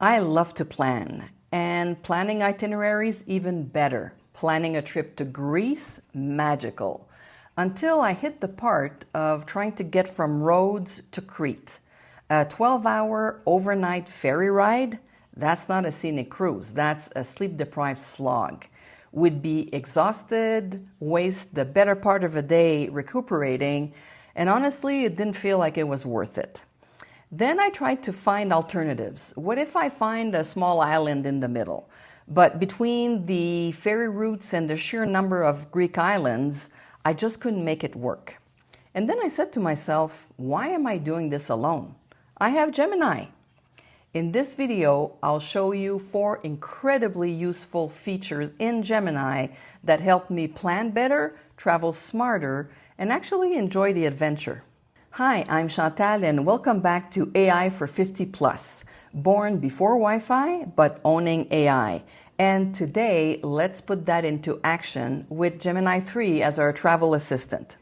I love to plan, and planning itineraries even better. Planning a trip to Greece, magical. Until I hit the part of trying to get from Rhodes to Crete. A 12-hour overnight ferry ride, that's not a scenic cruise, that's a sleep-deprived slog. Would be exhausted, waste the better part of a day recuperating, and honestly, it didn't feel like it was worth it. Then I tried to find alternatives. What if I find a small island in the middle? But between the ferry routes and the sheer number of Greek islands, I just couldn't make it work. And then I said to myself, why am I doing this alone? I have Gemini. In this video, I'll show you 4 incredibly useful features in Gemini that help me plan better, travel smarter, and actually enjoy the adventure. Hi, I'm Chantal and welcome back to AI for 50 plus. Born before Wi-Fi, but owning AI. And today, let's put that into action with Gemini 3 as our travel assistant.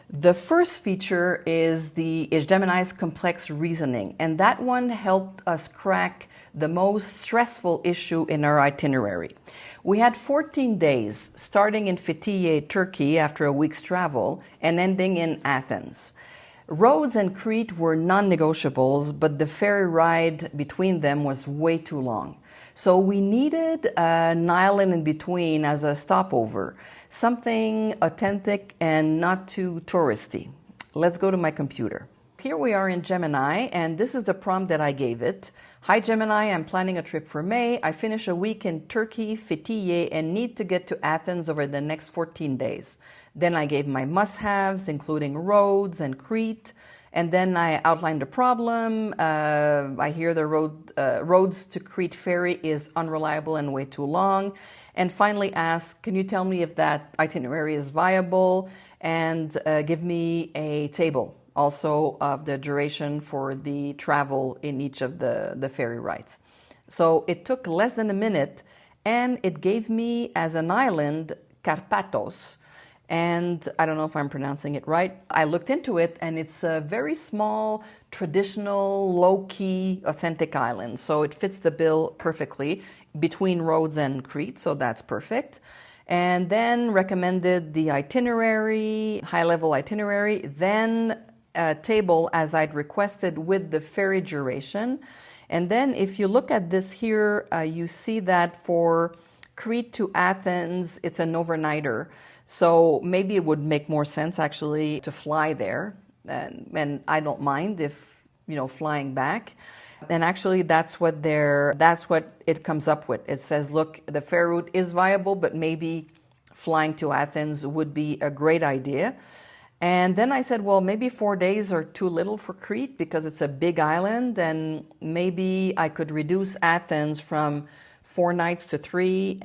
The first feature is Gemini's complex reasoning, and that one helped us crack the most stressful issue in our itinerary. We had 14 days, starting in Fethiye, Turkey after a week's travel, and ending in Athens. Rhodes and Crete were non-negotiables, but the ferry ride between them was way too long. So we needed an island in between as a stopover, something authentic and not too touristy. Let's go to my computer. Here we are in Gemini, and this is the prompt that I gave it. Hi Gemini, I'm planning a trip for May. I finish a week in Turkey, Fethiye, and need to get to Athens over the next 14 days. Then I gave my must-haves, including Rhodes and Crete, and then I outlined the problem. I hear the Rhodes to Crete ferry is unreliable and way too long. And finally asked, can you tell me if that itinerary is viable? And give me a table also of the duration for the travel in each of the ferry rides. So it took less than a minute, and it gave me as an island, Karpathos. And I don't know if I'm pronouncing it right. I looked into it, and it's a very small, traditional, low-key, authentic island. So it fits the bill perfectly between Rhodes and Crete, so that's perfect. And then recommended the itinerary, high-level itinerary, then a table as I'd requested with the ferry duration. And then if you look at this here, you see that for Crete to Athens, it's an overnighter. So maybe it would make more sense actually to fly there, and I don't mind if, flying back. And actually that's what it comes up with. It says, look, the ferry route is viable, but maybe flying to Athens would be a great idea. And then I said, well, maybe 4 days are too little for Crete because it's a big island, and maybe I could reduce Athens from 4 nights to 3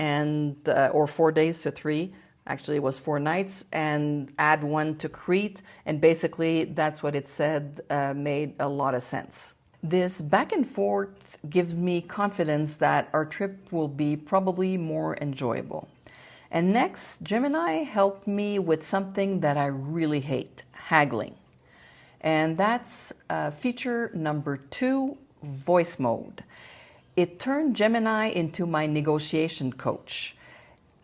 or 4 days to 3. Actually, it was 4 nights, and add 1 to Crete, and basically that's what it said made a lot of sense. This back and forth gives me confidence that our trip will be probably more enjoyable. And next, Gemini helped me with something that I really hate, haggling. And that's feature number 2, voice mode. It turned Gemini into my negotiation coach.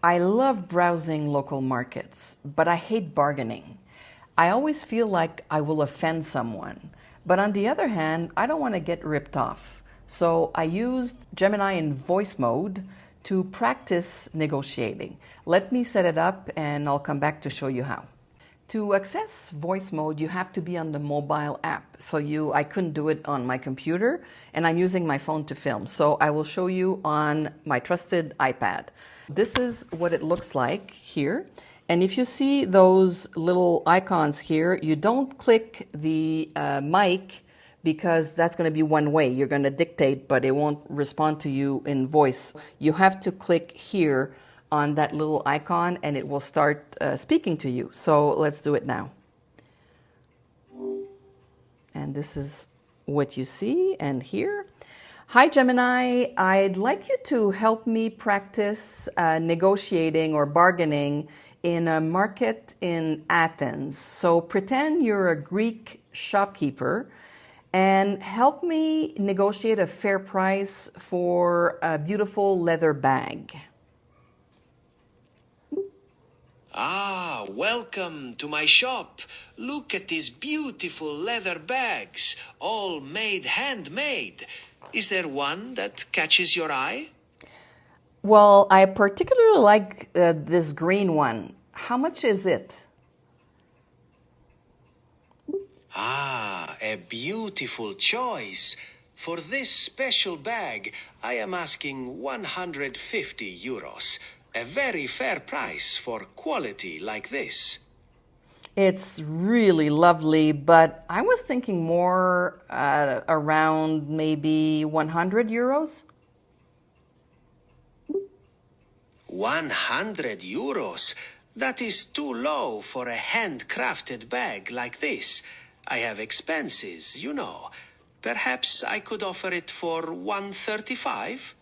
I love browsing local markets, but I hate bargaining. I always feel like I will offend someone. But on the other hand, I don't want to get ripped off. So I used Gemini in voice mode to practice negotiating. Let me set it up and I'll come back to show you how. To access voice mode, you have to be on the mobile app. So I couldn't do it on my computer, and I'm using my phone to film. So I will show you on my trusted iPad. This is what it looks like here. And if you see those little icons here, you don't click the mic because that's going to be one way. You're going to dictate, but it won't respond to you in voice. You have to click here on that little icon and it will start speaking to you. So let's do it now. And this is what you see and hear. Hi Gemini, I'd like you to help me practice negotiating or bargaining in a market in Athens. So pretend you're a Greek shopkeeper and help me negotiate a fair price for a beautiful leather bag. Ah, welcome to my shop. Look at these beautiful leather bags, all made handmade. Is there one that catches your eye? Well, I particularly like this green one. How much is it? Ah, a beautiful choice. For this special bag, I am asking 150 euros. A very fair price for quality like this. It's really lovely, but I was thinking more around maybe 100 euros. 100 euros? That is too low for a handcrafted bag like this. I have expenses, you know. Perhaps I could offer it for 135?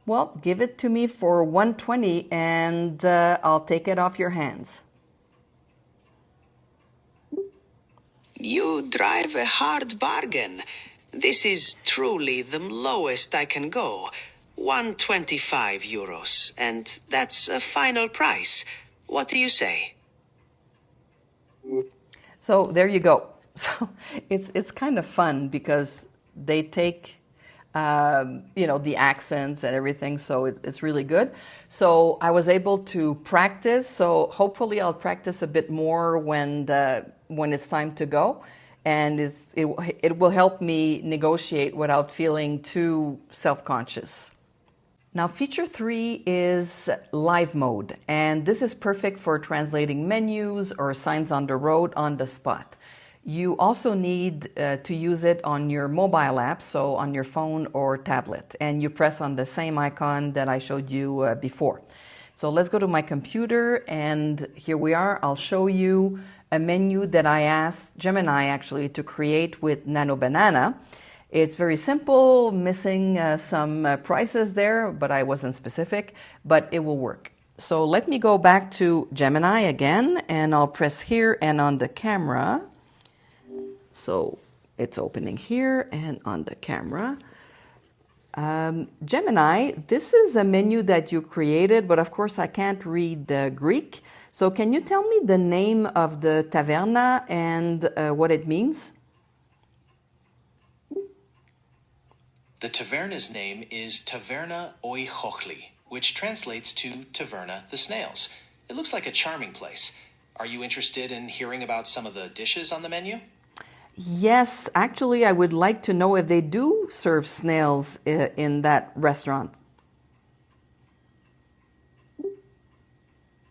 Well, give it to me for 120 and I'll take it off your hands. You drive a hard bargain. This is truly the lowest I can go. 125 euros, and that's a final price. What do you say? So there you go. So it's kind of fun because they take the accents and everything, so it's really good. So I was able to practice, so hopefully I'll practice a bit more when it's time to go, and it will help me negotiate without feeling too self-conscious. Now, feature 3 is live mode, and this is perfect for translating menus or signs on the road on the spot. You also need to use it on your mobile app, so on your phone or tablet, and you press on the same icon that I showed you before. So let's go to my computer, and here we are. I'll show you a menu that I asked Gemini actually to create with Nano Banana. It's very simple, missing some prices there, but I wasn't specific, but it will work. So let me go back to Gemini again, and I'll press here and on the camera. So it's opening here and on the camera. Gemini, this is a menu that you created, but of course I can't read Greek. So can you tell me the name of the taverna and what it means? The taverna's name is Taverna Oi Chochli, which translates to Taverna the Snails. It looks like a charming place. Are you interested in hearing about some of the dishes on the menu? Yes, actually, I would like to know if they do serve snails in that restaurant.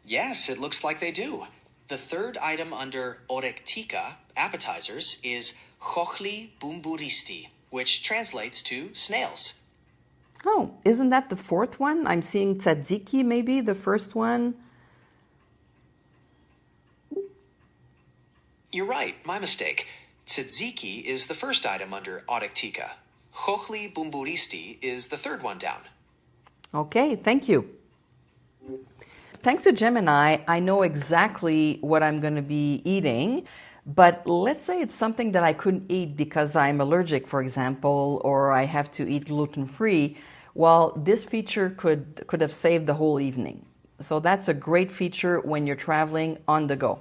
Yes, it looks like they do. The third item under Orektika, appetizers, is Chochli Bumburisti, which translates to snails. Oh, isn't that the fourth one? I'm seeing tzatziki, maybe, the first one. You're right, my mistake. Tzatziki is the first item under Orektika. Chochli Bumburisti is the third one down. Okay, thank you. Thanks to Gemini, I know exactly what I'm going to be eating. But let's say it's something that I couldn't eat because I'm allergic, for example, or I have to eat gluten-free. Well, this feature could have saved the whole evening. So that's a great feature when you're traveling on the go.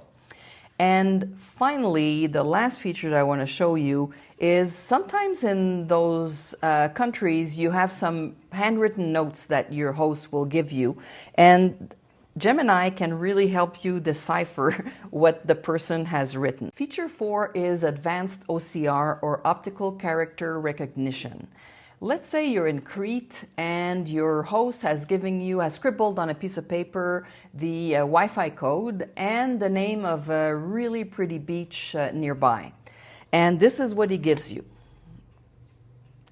And finally, the last feature that I want to show you is sometimes in those countries, you have some handwritten notes that your host will give you. And Gemini can really help you decipher what the person has written. Feature 4 is Advanced OCR, or Optical Character Recognition. Let's say you're in Crete and your host has scribbled on a piece of paper the Wi-Fi code and the name of a really pretty beach nearby. And this is what he gives you.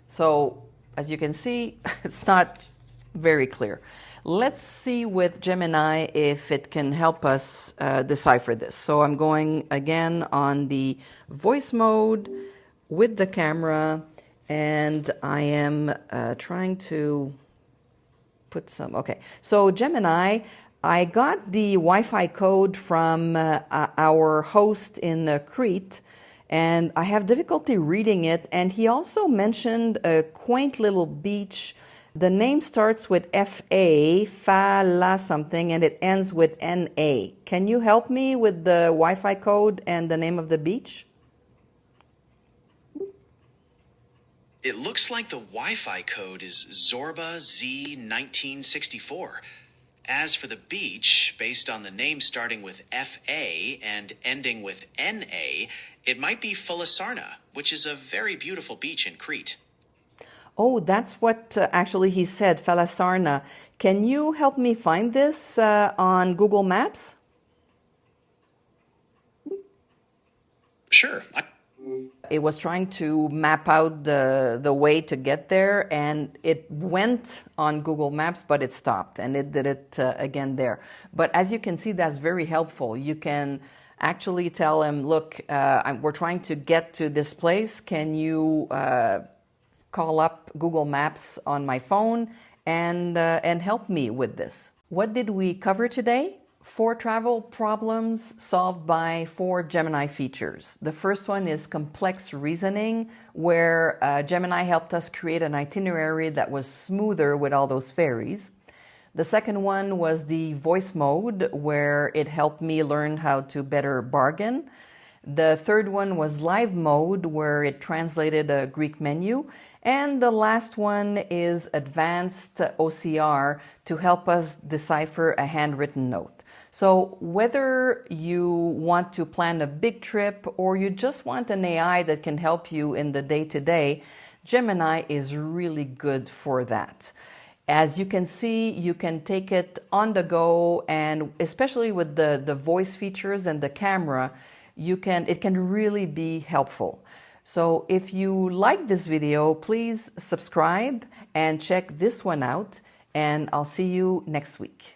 So, as you can see, it's not very clear. Let's see with Gemini if it can help us decipher this. So I'm going again on the voice mode with the camera, and I am trying to put some, okay. So Gemini, I got the Wi-Fi code from our host in Crete, and I have difficulty reading it. And he also mentioned a quaint little beach. The name starts with F-A, fa-la something, and it ends with N-A. Can you help me with the Wi-Fi code and the name of the beach? It looks like the Wi-Fi code is Zorba Z1964. As for the beach, based on the name starting with F-A and ending with N-A, it might be Filisarna, which is a very beautiful beach in Crete. Oh, that's what actually he said, Filisarna. Can you help me find this on Google Maps? Sure. It was trying to map out the way to get there, and it went on Google Maps, but it stopped, and it did it again there. But as you can see, that's very helpful. You can actually tell him, look, we're trying to get to this place. Can you call up Google Maps on my phone and help me with this? What did we cover today? 4 travel problems solved by 4 Gemini features. The first one is complex reasoning, where Gemini helped us create an itinerary that was smoother with all those ferries. The second one was the voice mode, where it helped me learn how to better bargain. The third one was live mode, where it translated a Greek menu. And the last one is advanced OCR to help us decipher a handwritten note. So whether you want to plan a big trip or you just want an AI that can help you in the day-to-day, Gemini is really good for that. As you can see, you can take it on the go, and especially with the voice features and the camera, it can really be helpful. So if you like this video, please subscribe and check this one out, and I'll see you next week.